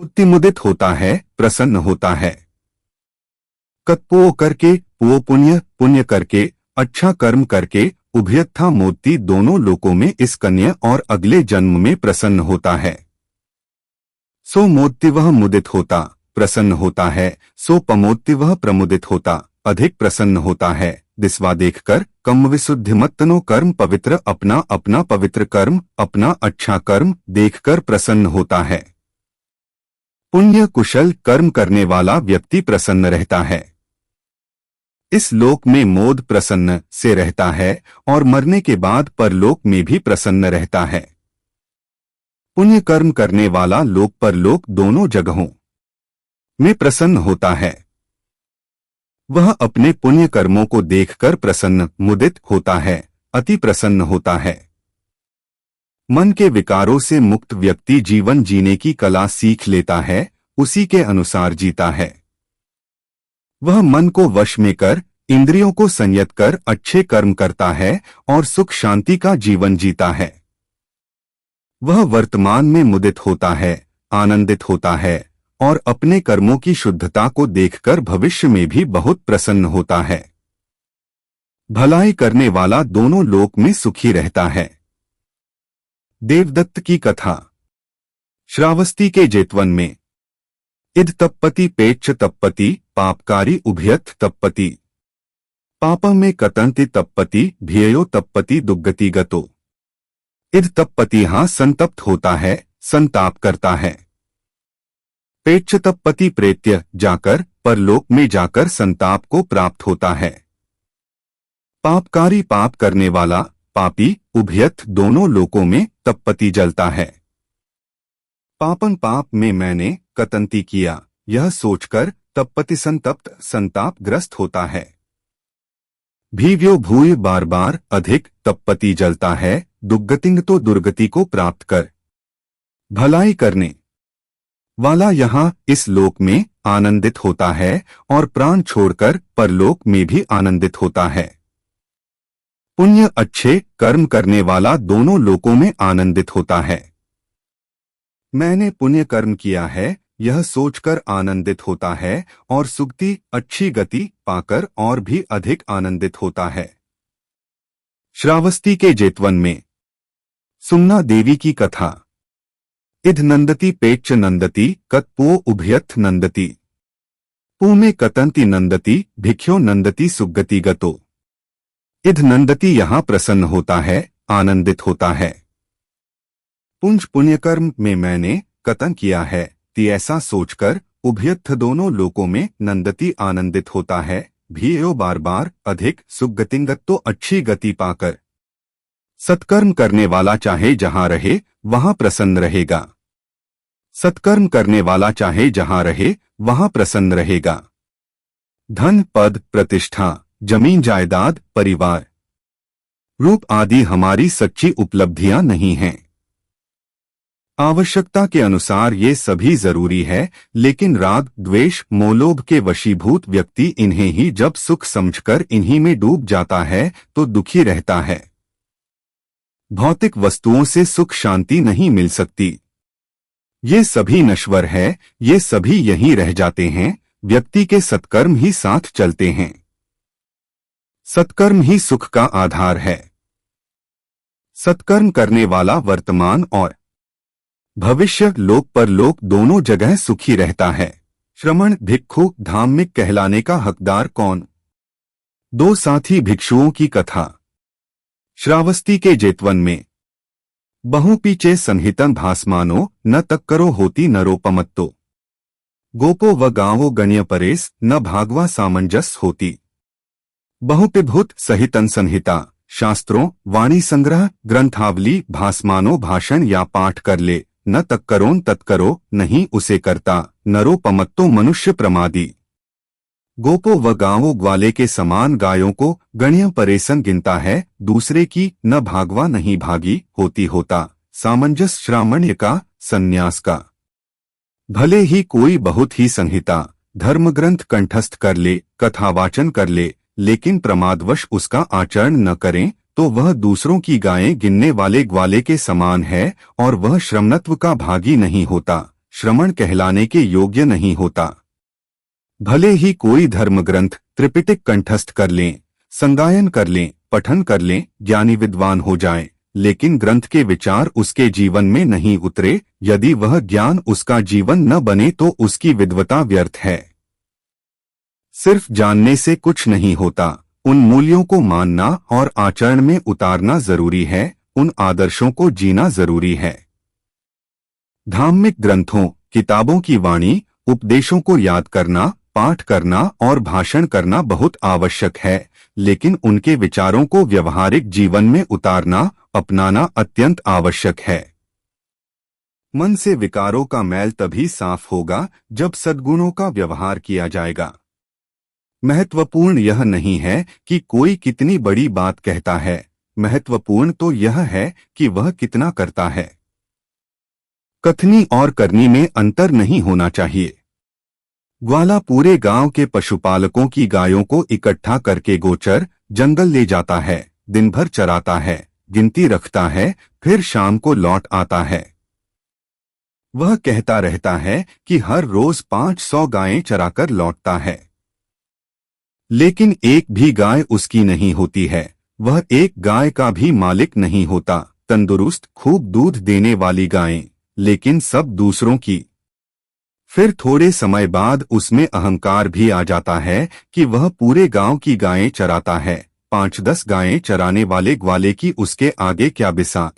उत्तिमुदित होता है, प्रसन्न होता है। कत्पो करके, पो पुण्य, पुण्य करके, अच्छा कर्म करके, उभयथा मोती दोनों लोकों में इस कन्या और अगले जन्म में प्रसन्न होता है। सो मोत्ति वह मुदित होता, प्रसन्न होता है, सो पमोत्ति वह प्रमुदित होता, अधिक प्रसन्न होता है। दिस्वा देखकर कम विशुद्धिमत्तनो कर्म पवित्र, अपना अपना पवित्र कर्म, अपना अच्छा कर्म देखकर प्रसन्न होता है। पुण्य कुशल कर्म करने वाला व्यक्ति प्रसन्न रहता है। इस लोक में मोद प्रसन्न से रहता है और मरने के बाद परलोक में भी प्रसन्न रहता है। पुण्य कर्म करने वाला लोक परलोक दोनों जगहों में प्रसन्न होता है। वह अपने पुण्य कर्मों को देखकर प्रसन्न मुदित होता है, अति प्रसन्न होता है। मन के विकारों से मुक्त व्यक्ति जीवन जीने की कला सीख लेता है, उसी के अनुसार जीता है। वह मन को वश में कर, इंद्रियों को संयत कर अच्छे कर्म करता है और सुख शांति का जीवन जीता है। वह वर्तमान में मुदित होता है, आनंदित होता है और अपने कर्मों की शुद्धता को देखकर भविष्य में भी बहुत प्रसन्न होता है। भलाई करने वाला दोनों लोक में सुखी रहता है। देवदत्त की कथा। श्रावस्ती के जेतवन में इद तप्पति पेच्छ तप्पति, पापकारी उभयथ तप्पति। पापम में कतंति तप्पति, भिययो तप्पति दुर्गति गतो। इद तप्पति हाँ संतप्त होता है, संताप करता है। पेच्छ तप्पति प्रेत्य जाकर, परलोक में जाकर संताप को प्राप्त होता है। पापकारी पाप करने वाला, पापी उभयथ दोनों लोकों में तप्पति जलता है। पापन पाप में मैंने कतंती किया, यह सोचकर तप्पति संतप्त संतापग्रस्त होता है। भीव्यो भूय बार बार अधिक तप्पति जलता है, दुर्गतिंग तो दुर्गति को प्राप्त कर। भलाई करने वाला यहाँ इस लोक में आनंदित होता है और प्राण छोड़कर परलोक में भी आनंदित होता है। पुण्य अच्छे कर्म करने वाला दोनों लोकों में आनंदित होता है। मैंने पुण्य कर्म किया है, यह सोचकर आनंदित होता है और सुगति अच्छी गति पाकर और भी अधिक आनंदित होता है। श्रावस्ती के जेतवन में सुमना देवी की कथा। इध नंदति पेच्च नंदति, कत्पो उभयथ नंदति। पू में कतंति नंदति, भिख्यो नंदति सुगति गतो। इध नंदति यहाँ प्रसन्न होता है, आनंदित होता है। पुंज पुण्यकर्म में मैंने कतन किया है, ती ऐसा सोचकर उभयथ दोनों लोकों में नंदति आनंदित होता है। भीयो बार बार अधिक सुगतिंगत तो अच्छी गति पाकर। सत्कर्म करने वाला चाहे जहां रहे वहां प्रसन्न रहेगा। सत्कर्म करने वाला चाहे जहां रहे वहां प्रसन्न रहेगा। धन पद प्रतिष्ठा, जमीन जायदाद, परिवार, रूप आदि हमारी सच्ची उपलब्धियां नहीं हैं। आवश्यकता के अनुसार ये सभी जरूरी है, लेकिन राग द्वेष मोलोभ के वशीभूत व्यक्ति इन्हें ही जब सुख समझकर इन्हीं में डूब जाता है तो दुखी रहता है। भौतिक वस्तुओं से सुख शांति नहीं मिल सकती। ये सभी नश्वर है, ये सभी यहीं रह जाते हैं। व्यक्ति के सत्कर्म ही साथ चलते हैं। सत्कर्म ही सुख का आधार है। सत्कर्म करने वाला वर्तमान और भविष्य लोक परलोक दोनों जगह सुखी रहता है। श्रमण भिक्षु धार्मिक कहलाने का हकदार कौन? दो साथी भिक्षुओं की कथा। श्रावस्ती के जेतवन में बहु पीछे संहितन भासमानो, न तक्करो होती नरोपमत्तो। गोपो व गांवो गण्य परेस, न भागवा सामंजस होती। बहुपिभूत सहितन संहिता, शास्त्रों वाणी संग्रह ग्रंथावली भासमानो भाषण या पाठ कर ले, न तक्करोन तत्करो नहीं उसे करता, नरोपमत्तो मनुष्य प्रमादी। गोपो व गांवों ग्वाले के समान गायों को गण्य परेसन गिनता है, दूसरे की न भागवा नहीं भागी होती होता। सामंजस श्रामण्य का, संन्यास का। भले ही कोई बहुत ही संहिता धर्मग्रंथ कंठस्थ कर ले, कथावाचन कर ले, लेकिन प्रमादवश उसका आचरण न करें तो वह दूसरों की गायें गिनने वाले ग्वाले के समान है और वह श्रमणत्व का भागी नहीं होता। श्रमण कहलाने के योग्य नहीं होता। भले ही कोई धर्म ग्रंथ त्रिपिटक कंठस्थ कर लें, संगायन कर लें, पठन कर लें, ज्ञानी विद्वान हो जाएं, लेकिन ग्रंथ के विचार उसके जीवन में नहीं उतरे, यदि वह ज्ञान उसका जीवन न बने तो उसकी विद्वता व्यर्थ है। सिर्फ जानने से कुछ नहीं होता, उन मूल्यों को मानना और आचरण में उतारना जरूरी है, उन आदर्शों को जीना जरूरी है। धार्मिक ग्रंथों, किताबों की वाणी, उपदेशों को याद करना, पाठ करना और भाषण करना बहुत आवश्यक है, लेकिन उनके विचारों को व्यवहारिक जीवन में उतारना, अपनाना अत्यंत आवश्यक है। मन से विकारों का मैल तभी साफ होगा जब सद्गुणों का व्यवहार किया जाएगा। महत्वपूर्ण यह नहीं है कि कोई कितनी बड़ी बात कहता है, महत्वपूर्ण तो यह है कि वह कितना करता है। कथनी और करनी में अंतर नहीं होना चाहिए। ग्वाला पूरे गांव के पशुपालकों की गायों को इकट्ठा करके गोचर जंगल ले जाता है, दिन भर चराता है, गिनती रखता है, फिर शाम को लौट आता है। वह कहता रहता है कि हर रोज 500 गायें चराकर लौटता है, लेकिन एक भी गाय उसकी नहीं होती है। वह एक गाय का भी मालिक नहीं होता। तंदुरुस्त खूब दूध देने वाली गायें, लेकिन सब दूसरों की। फिर थोड़े समय बाद उसमें अहंकार भी आ जाता है कि वह पूरे गांव की गायें चराता है, 5-10 गायें चराने वाले ग्वाले की उसके आगे क्या बिसात।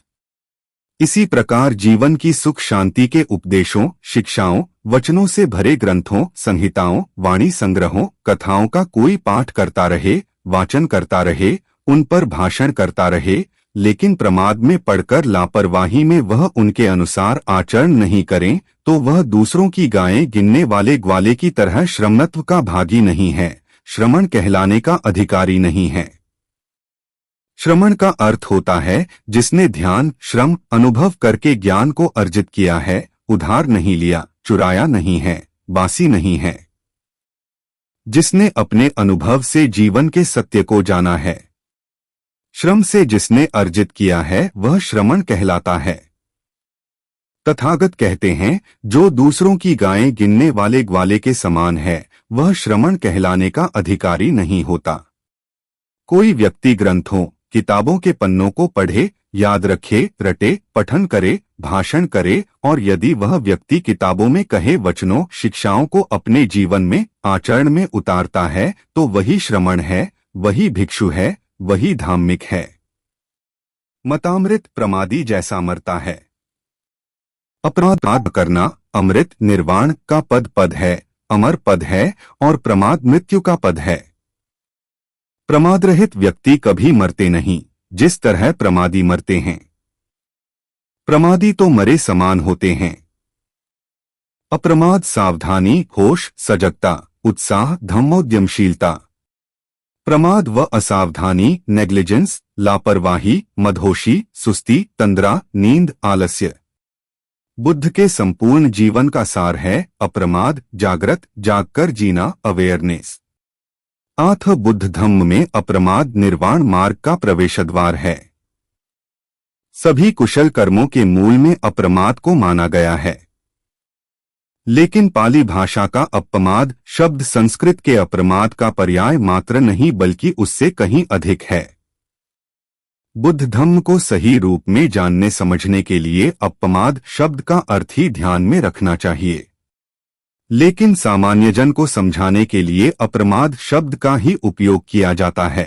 इसी प्रकार जीवन की सुख शांति के उपदेशों, शिक्षाओं, वचनों से भरे ग्रंथों, संहिताओं, वाणी संग्रहों, कथाओं का कोई पाठ करता रहे, वाचन करता रहे, उन पर भाषण करता रहे, लेकिन प्रमाद में पड़कर लापरवाही में वह उनके अनुसार आचरण नहीं करें, तो वह दूसरों की गायें गिनने वाले ग्वाले की तरह श्रमणत्व का भागी नहीं है, श्रमण कहलाने का अधिकारी नहीं है। श्रमण का अर्थ होता है जिसने ध्यान, श्रम, अनुभव करके ज्ञान को अर्जित किया है, उधार नहीं लिया, चुराया नहीं है, बासी नहीं है। जिसने अपने अनुभव से जीवन के सत्य को जाना है। श्रम से जिसने अर्जित किया है वह श्रमण कहलाता है। तथागत कहते हैं, जो दूसरों की गायें गिनने वाले ग्वाले के समान है, वह श्रमण कहलाने का अधिकारी नहीं होता। कोई व्यक्ति ग्रंथों, किताबों के पन्नों को पढ़े, याद रखे, रटे, पठन करे, भाषण करे, और यदि वह व्यक्ति किताबों में कहे वचनों, शिक्षाओं को अपने जीवन में, आचरण में उतारता है, तो वही श्रमण है, वही भिक्षु है, वही धार्मिक है। मतामृत प्रमादी जैसा मरता है। अपराध करना अमृत निर्वाण का पद है, अमर पद है, और प्रमाद मृत्यु का पद है। प्रमाद रहित व्यक्ति कभी मरते नहीं, जिस तरह प्रमादी मरते हैं। प्रमादी तो मरे समान होते हैं। अप्रमाद सावधानी, होश, सजगता, उत्साह, धम्मोद्यमशीलता। प्रमाद व असावधानी, नेग्लिजेंस, लापरवाही, मदहोशी, सुस्ती, तंद्रा, नींद, आलस्य। बुद्ध के संपूर्ण जीवन का सार है अप्रमाद, जागृत, जागकर जीना, अवेयरनेस। आथ बुद्ध धम्म में अप्रमाद निर्वाण मार्ग का प्रवेशद्वार है। सभी कुशल कर्मों के मूल में अप्रमाद को माना गया है। लेकिन पाली भाषा का अपमाद शब्द संस्कृत के अप्रमाद का पर्याय मात्र नहीं बल्कि उससे कहीं अधिक है। बुद्ध धम्म को सही रूप में जानने समझने के लिए अपमाद शब्द का अर्थ ही ध्यान में रखना चाहिए, लेकिन सामान्य जन को समझाने के लिए अप्रमाद शब्द का ही उपयोग किया जाता है।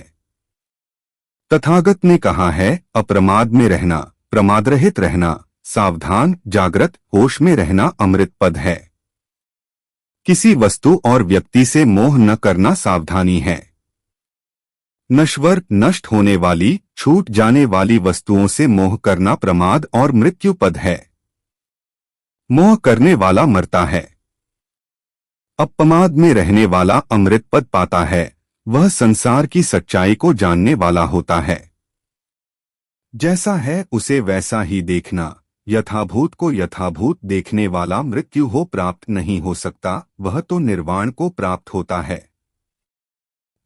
तथागत ने कहा है, अप्रमाद में रहना, प्रमाद रहित रहना, सावधान, जागृत, होश में रहना अमृत पद है। किसी वस्तु और व्यक्ति से मोह न करना सावधानी है। नश्वर, नष्ट होने वाली, छूट जाने वाली वस्तुओं से मोह करना प्रमाद और मृत्यु पद है। मोह करने वाला मरता है। अपमाद में रहने वाला अमृत पद पाता है, वह संसार की सच्चाई को जानने वाला होता है। जैसा है उसे वैसा ही देखना, यथाभूत को यथाभूत देखने वाला मृत्यु हो प्राप्त नहीं हो सकता, वह तो निर्वाण को प्राप्त होता है।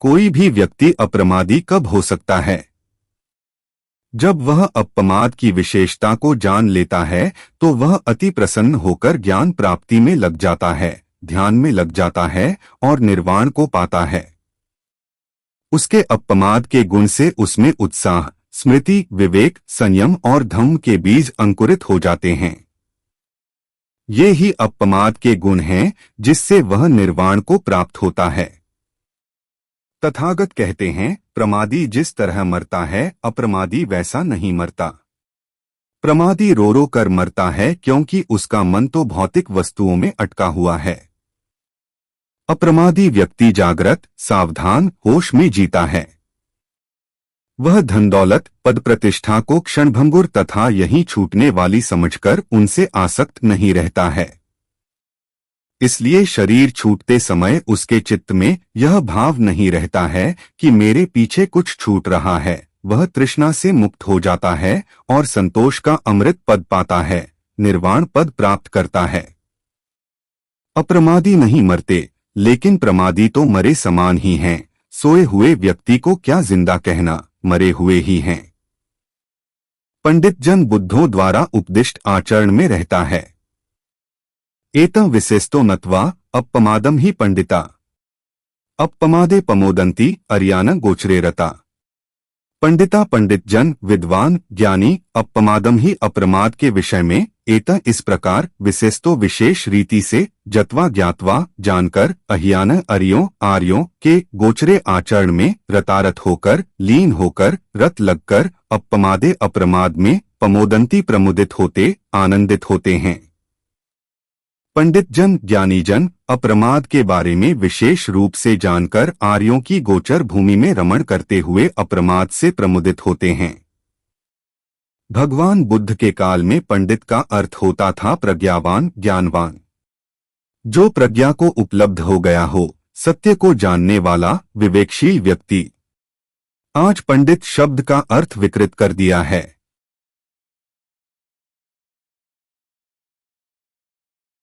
कोई भी व्यक्ति अप्रमादी कब हो सकता है? जब वह अपमाद की विशेषता को जान लेता है तो वह अति प्रसन्न होकर ज्ञान प्राप्ति में लग जाता है, ध्यान में लग जाता है और निर्वाण को पाता है। उसके अपमाद के गुण से उसमें उत्साह, स्मृति, विवेक, संयम और धम्म के बीज अंकुरित हो जाते हैं। ये ही अपमाद के गुण हैं जिससे वह निर्वाण को प्राप्त होता है। तथागत कहते हैं, प्रमादी जिस तरह मरता है अप्रमादी वैसा नहीं मरता। प्रमादी रो रो कर मरता है क्योंकि उसका मन तो भौतिक वस्तुओं में अटका हुआ है। अप्रमादी व्यक्ति जागृत, सावधान, होश में जीता है। वह धन दौलत, पद प्रतिष्ठा को क्षणभंगुर तथा यहीं छूटने वाली समझकर उनसे आसक्त नहीं रहता है। इसलिए शरीर छूटते समय उसके चित्त में यह भाव नहीं रहता है कि मेरे पीछे कुछ छूट रहा है। वह तृष्णा से मुक्त हो जाता है और संतोष का अमृत पद पाता है, निर्वाण पद प्राप्त करता है। अप्रमादी नहीं मरते, लेकिन प्रमादी तो मरे समान ही हैं। सोए हुए व्यक्ति को क्या जिंदा कहना, मरे हुए ही हैं। पंडित जन बुद्धों द्वारा उपदिष्ट आचरण में रहता है। एतं विशेषतो नत्वा अपमादम ही पंडिता अपमादे पमोदंती अर्यान गोचरे रता। पंडिता पंडित जन, विद्वान, ज्ञानी अपमादम ही अप्रमाद के विषय में, एत इस प्रकार, विशेषतो विशेष रीति से, जत्वा ज्ञातवा जानकर, अहियान अर्यों आर्यों के गोचरे आचरण में, रतारत होकर, लीन होकर, रत लगकर, अपमादे अप्रमाद में, पमोदंती प्रमुदित होते, आनंदित होते हैं। पंडित जन, ज्ञानी जन अप्रमाद के बारे में विशेष रूप से जानकर आर्यों की गोचर भूमि में रमण करते हुए अप्रमाद से प्रमुदित होते हैं। भगवान बुद्ध के काल में पंडित का अर्थ होता था प्रज्ञावान, ज्ञानवान। जो प्रज्ञा को उपलब्ध हो गया हो, सत्य को जानने वाला, विवेकशील व्यक्ति। आज पंडित शब्द का अर्थ विकृत कर दिया है।